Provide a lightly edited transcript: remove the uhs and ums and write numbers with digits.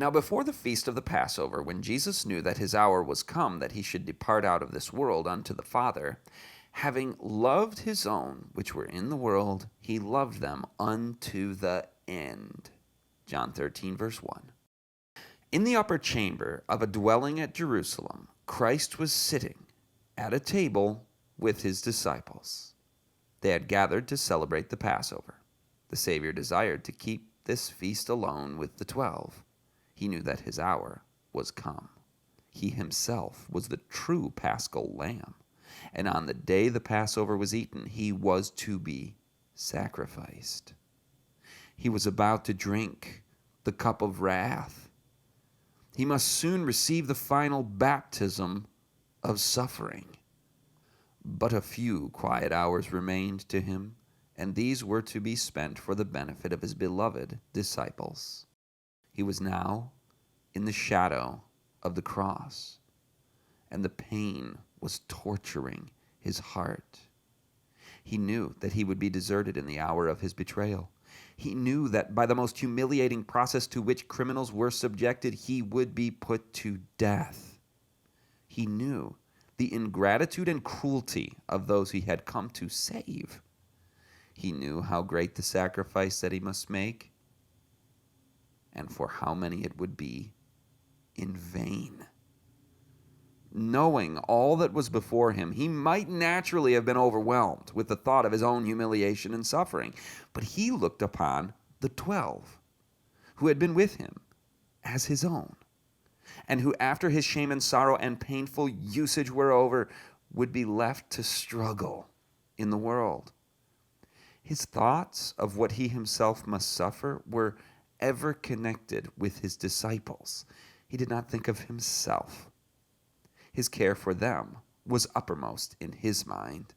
Now before the feast of the Passover, when Jesus knew that his hour was come that he should depart out of this world unto the Father, having loved his own which were in the world, he loved them unto the end. John 13, verse 1. In the upper chamber of a dwelling at Jerusalem, Christ was sitting at a table with his disciples. They had gathered to celebrate the Passover. The Savior desired to keep this feast alone with the 12. He knew that his hour was come. He himself was the true paschal lamb, and on the day the Passover was eaten, he was to be sacrificed. He was about to drink the cup of wrath. He must soon receive the final baptism of suffering. But a few quiet hours remained to him, and these were to be spent for the benefit of his beloved disciples. He was now in the shadow of the cross, and the pain was torturing his heart. He knew that he would be deserted in the hour of his betrayal. He knew that by the most humiliating process to which criminals were subjected, he would be put to death. He knew the ingratitude and cruelty of those he had come to save. He knew how great the sacrifice that he must make, and for how many it would be in vain. Knowing all that was before him, he might naturally have been overwhelmed with the thought of his own humiliation and suffering, but he looked upon the 12 who had been with him as his own, and who, after his shame and sorrow and painful usage were over, would be left to struggle in the world. His thoughts of what he himself must suffer were ever connected with his disciples. He did not think of himself. His care for them was uppermost in his mind.